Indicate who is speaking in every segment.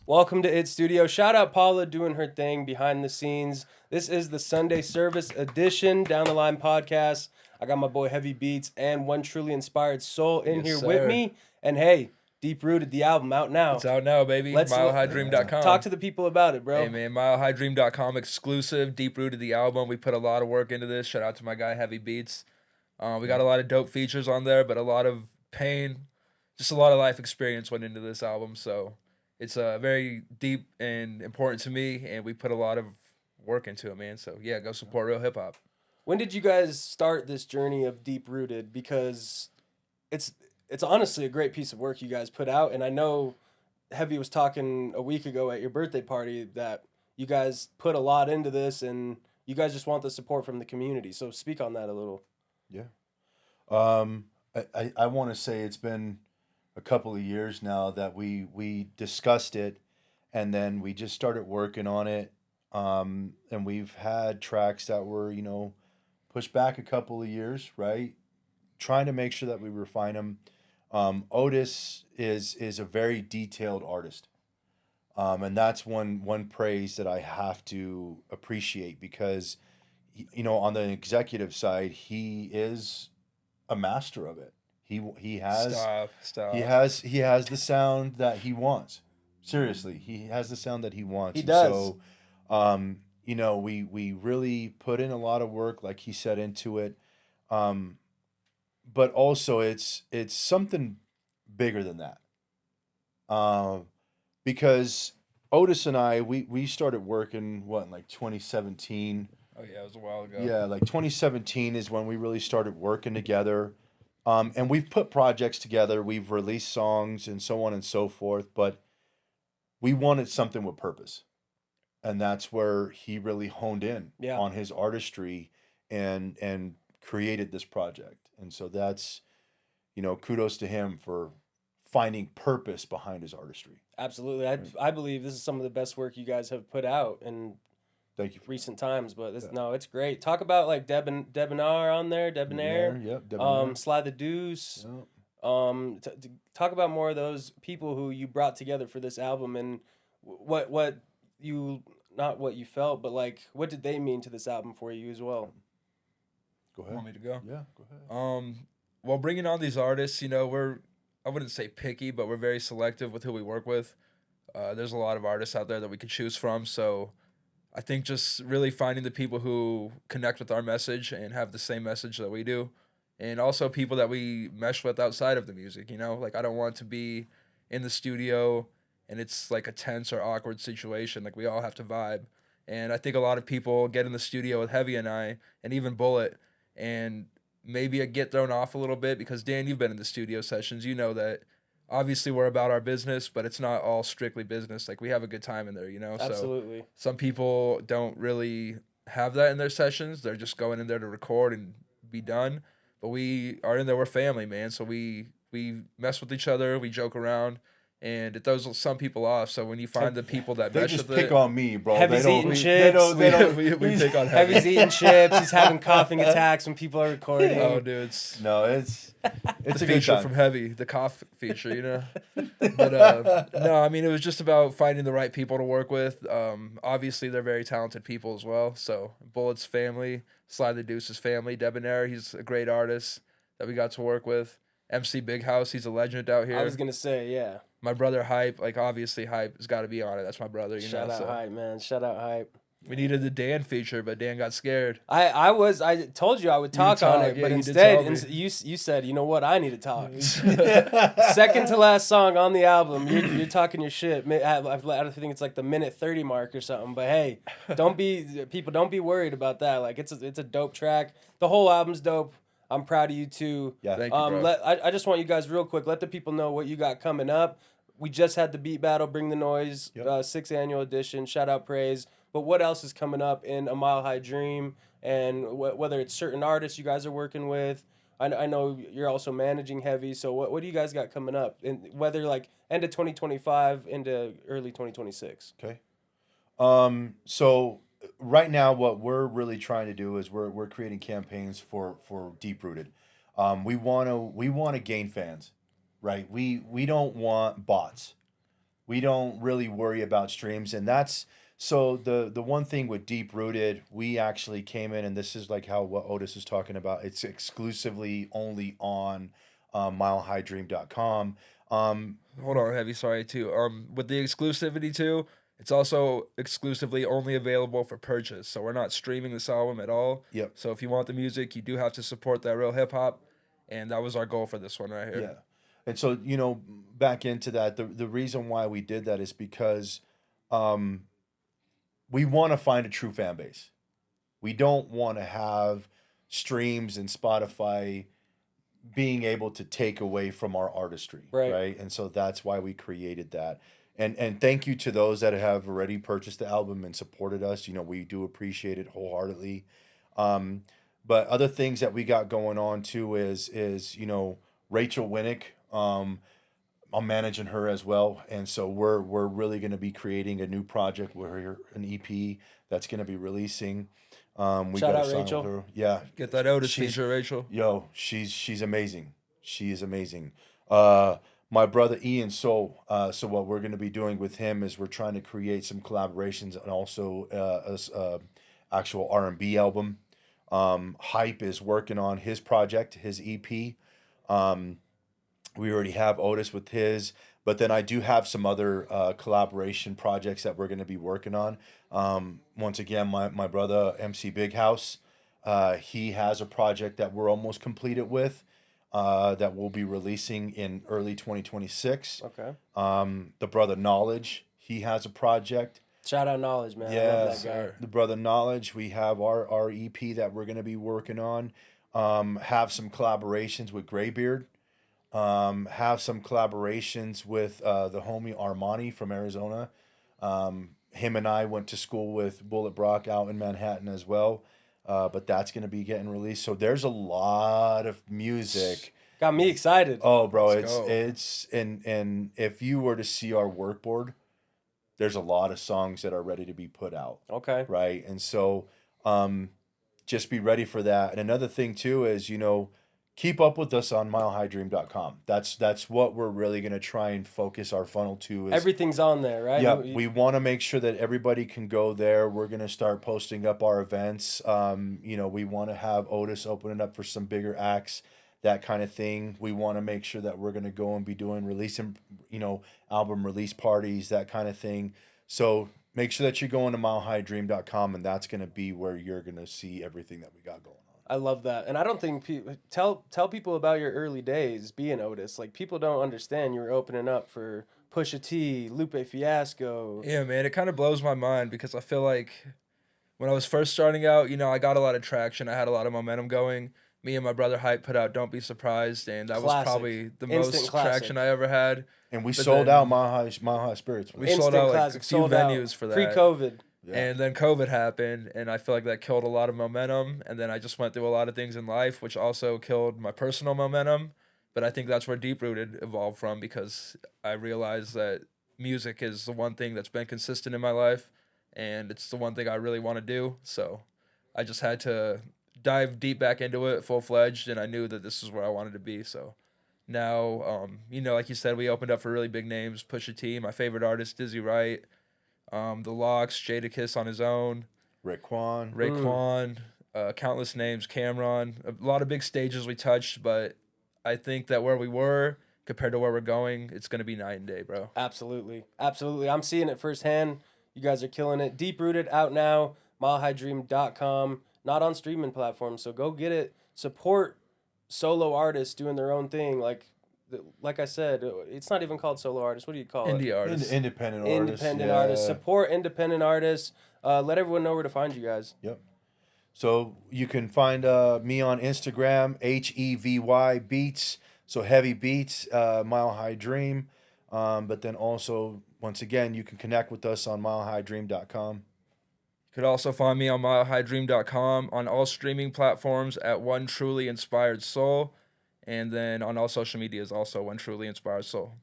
Speaker 1: Welcome to It Studio. Shout out Paula doing her thing behind the scenes. This is the Sunday service edition, Down the Line podcast. I got my boy Hevybeats and One Truly Inspired Soul in
Speaker 2: Yes,
Speaker 1: here
Speaker 2: sir.
Speaker 1: with me. And hey, Deep Rooted, the album out now.
Speaker 2: It's out now, baby. MileHighDream.com.
Speaker 1: Talk to the people about it, bro.
Speaker 2: Hey, man, MileHighDream.com exclusive. Deep Rooted, the album. We put a lot of work into this. Shout out to my guy, Hevybeats. We got a lot of dope features on there, but a lot of pain, just a lot of life experience went into this album. So it's very deep and important to me, and we put a lot of work into it, man. So, yeah, go support real hip-hop.
Speaker 1: When did you guys start this journey of Deep Rooted? Because it's honestly a great piece of work you guys put out, and I know Heavy was talking a week ago at your birthday party that you guys put a lot into this, and you guys just want the support from the community. So speak on that a little.
Speaker 3: Yeah. I want to say it's been a couple of years now that we discussed it, and then we just started working on it. And we've had tracks that were, pushed back a couple of years, right? Trying to make sure that we refine them. Otis is a very detailed artist. And that's one praise that I have to appreciate because, on the executive side, he is a master of it. He has
Speaker 2: Stop.
Speaker 3: he has the sound that he wants. Seriously, he has the sound that he wants.
Speaker 1: He does.
Speaker 3: So, we really put in a lot of work, like he said, into it. But also it's something bigger than that. Because Otis and I, we started working in like 2017.
Speaker 2: Oh, yeah, it was a while ago.
Speaker 3: Yeah, like 2017 is when we really started working together. And we've put projects together, we've released songs and so on and so forth, but we wanted something with purpose. And that's where he really honed in on his artistry and created this project. And so that's, kudos to him for finding purpose behind his artistry.
Speaker 1: Absolutely. I believe this is some of the best work you guys have put out in
Speaker 3: Thank you.
Speaker 1: recent times, but it's great. Talk about like Debonair on there, Debonair.
Speaker 3: Yep, Debonair.
Speaker 1: Sly the Deuce.
Speaker 3: Yep.
Speaker 1: Talk about more of those people who you brought together for this album and what you, not what you felt, but like what did they mean to this album for you as well?
Speaker 3: Go ahead.
Speaker 2: Want me to go?
Speaker 3: Yeah, go ahead.
Speaker 2: Well, bringing on these artists, I wouldn't say picky, but we're very selective with who we work with. There's a lot of artists out there that we could choose from, so I think just really finding the people who connect with our message and have the same message that we do, and also people that we mesh with outside of the music, Like, I don't want to be in the studio and it's like a tense or awkward situation. Like, we all have to vibe. And I think a lot of people get in the studio with Heavy and I, and even Bullet, and maybe get thrown off a little bit because, Dan, you've been in the studio sessions. You know that obviously we're about our business, but it's not all strictly business. Like, we have a good time in there,
Speaker 1: Absolutely.
Speaker 2: So some people don't really have that in their sessions. They're just going in there to record and be done. But we are in there, we're family, man. So we mess with each other, we joke around, and it throws some people off. So when you find the people that
Speaker 3: They
Speaker 2: mesh
Speaker 3: just
Speaker 2: with
Speaker 3: pick
Speaker 2: it,
Speaker 3: on me, bro.
Speaker 1: Heavy's
Speaker 3: They don't-
Speaker 1: eating
Speaker 3: we-
Speaker 1: chips.
Speaker 3: They don't,
Speaker 2: we pick on Heavy.
Speaker 1: Heavy's eating chips. He's having coughing attacks when people are recording.
Speaker 2: Oh, dude, it's
Speaker 3: No, it's
Speaker 2: the
Speaker 3: a good
Speaker 2: feature
Speaker 3: time.
Speaker 2: from Heavy, the cough feature, But no, I mean, it was just about finding the right people to work with. Obviously, they're very talented people as well. So Bullet's family, Sly the Deuce's family, Debonair, he's a great artist that we got to work with. MC Big House, he's a legend out here.
Speaker 1: I was gonna say, yeah.
Speaker 2: My brother Hype, like obviously Hype has got to be on it. That's my brother,
Speaker 1: Shout out
Speaker 2: so
Speaker 1: Hype, man. Shout out Hype.
Speaker 2: we needed the Dan feature, but Dan got scared.
Speaker 1: I told you I would talk on
Speaker 2: talk,
Speaker 1: it,
Speaker 2: yeah,
Speaker 1: but
Speaker 2: you did
Speaker 1: instead
Speaker 2: tell me.
Speaker 1: you said, you know what, I need to talk. Second to last song on the album, you're talking your shit. I think it's like the minute 30 mark or something. But hey, don't be worried about that. Like it's a dope track. The whole album's dope. I'm proud of you too.
Speaker 3: Yeah.
Speaker 2: Thank you, bro.
Speaker 1: I just want you guys real quick. Let the people know what you got coming up. We just had the Beat Battle, Bring the Noise,
Speaker 3: Yep.
Speaker 1: 6th annual edition. Shout out Praise. But what else is coming up in A Mile High Dream? And whether it's certain artists you guys are working with. I know you're also managing Heavy. So what do you guys got coming up? And whether like end of 2025 into early 2026.
Speaker 3: Okay. So right now, what we're really trying to do is we're creating campaigns for Deep Rooted. We want to gain fans, right? We don't want bots. we don't really worry about streams, and that's so the one thing with Deep Rooted, we actually came in, and this is like how what Otis is talking about. It's exclusively only on milehighDream.com.
Speaker 2: Hold on, Heavy. Sorry too. With the exclusivity too, it's also exclusively only available for purchase. So we're not streaming this album at all.
Speaker 3: Yep.
Speaker 2: So if you want the music, you do have to support that real hip hop, and that was our goal for this one right here.
Speaker 3: Yeah. And so, back into that, the reason why we did that is because we want to find a true fan base. We don't want to have streams and Spotify being able to take away from our artistry, right? And so that's why we created that. And thank you to those that have already purchased the album and supported us. We do appreciate it wholeheartedly. But other things that we got going on too is Rachel Winnick. I'm managing her as well, and so we're really going to be creating a new project where an EP that's going to be releasing. We
Speaker 1: Shout
Speaker 3: got
Speaker 1: out
Speaker 3: a song
Speaker 1: Rachel.
Speaker 3: with her. Yeah,
Speaker 2: Get that Otis feature, Rachel.
Speaker 3: Yo, she's amazing. She is amazing. My brother Ian Soul. So what we're going to be doing with him is we're trying to create some collaborations and also actual R&B album. Hype is working on his project, his EP. We already have Otis with his, but then I do have some other collaboration projects that we're going to be working on. Once again, my brother MC Big House, he has a project that we're almost completed with that we'll be releasing in early 2026.
Speaker 1: Okay.
Speaker 3: The brother Knowledge, he has a project.
Speaker 1: Shout out Knowledge, man.
Speaker 3: Yeah,
Speaker 1: I love that guy.
Speaker 3: the brother Knowledge. We have our EP that we're going to be working on. Have some collaborations with Graybeard. Have some collaborations with the homie Armani from Arizona. Him and I went to school with Bullet Brock out in Manhattan as well. But that's going to be getting released. So there's a lot of music.
Speaker 1: Got me excited.
Speaker 3: Oh, bro,
Speaker 2: Let's go.
Speaker 3: it's and if you were to see our work board, there's a lot of songs that are ready to be put out.
Speaker 1: Okay.
Speaker 3: Right. And so just be ready for that. And another thing too is, keep up with us on milehighDream.com. That's what we're really going to try and focus our funnel to. Is
Speaker 1: Everything's on there, right?
Speaker 3: yeah, we want to make sure that everybody can go there. We're going to start posting up our events. We want to have Otis opening up for some bigger acts, that kind of thing. We want to make sure that we're going to go and be doing releasing, album release parties, that kind of thing. So make sure that you're going to milehighDream.com, and that's going to be where you're going to see everything that we got going on.
Speaker 1: I love that. And I don't think people tell people about your early days being Otis. Like, people don't understand you were opening up for Pusha T, Lupe Fiasco.
Speaker 2: Yeah, man, it kind of blows my mind because I feel like when I was first starting out, I got a lot of traction. I had a lot of momentum going. Me and my brother Hype put out Don't Be Surprised, and that was
Speaker 1: Classic.
Speaker 2: probably the
Speaker 1: Instant
Speaker 2: most
Speaker 1: classic.
Speaker 2: traction I ever had.
Speaker 3: And we
Speaker 2: But
Speaker 3: sold
Speaker 2: then-
Speaker 3: out Mile High Spirits.
Speaker 2: We sold out like a few
Speaker 1: sold out.
Speaker 2: venues for that.
Speaker 1: Pre-COVID.
Speaker 3: Yeah.
Speaker 2: And then COVID happened, and I feel like that killed a lot of momentum. And then I just went through a lot of things in life, which also killed my personal momentum. But I think that's where Deep Rooted evolved from, because I realized that music is the one thing that's been consistent in my life, and it's the one thing I really want to do. So I just had to dive deep back into it full-fledged, and I knew that this is where I wanted to be. So now, like you said, we opened up for really big names. Pusha T, my favorite artist, Dizzy Wright. The Locks, Jadakiss on his own,
Speaker 3: Raekwon.
Speaker 2: Raekwon, countless names, Cameron, a lot of big stages we touched, but I think that where we were compared to where we're going, it's going to be night and day, bro.
Speaker 1: Absolutely. Absolutely. I'm seeing it firsthand. You guys are killing it. Deep Rooted out now, milehighDream.com, not on streaming platforms, so go get it. Support solo artists doing their own thing. Like I said, it's not even called solo artists. What do you call it?
Speaker 2: Indie artists.
Speaker 3: Independent artists.
Speaker 1: Independent artists. Support independent artists. Let everyone know where to find you guys.
Speaker 3: Yep. So you can find me on Instagram, HEVY Beats. So Heavy Beats, Mile High Dream. But then also, once again, you can connect with us on milehighDream.com.
Speaker 2: You could also find me on milehighDream.com, on all streaming platforms at One Truly Inspired Soul, and then on all social medias also One Truly Inspired Soul.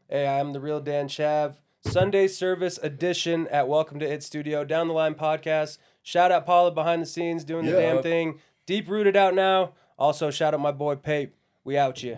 Speaker 1: Hey, I'm the real Dan Chav. Sunday service edition at Welcome to It Studio. Down the Line podcast. Shout out Paula behind the scenes doing the damn thing. Deep Rooted out now. Also shout out my boy Pape. We out you.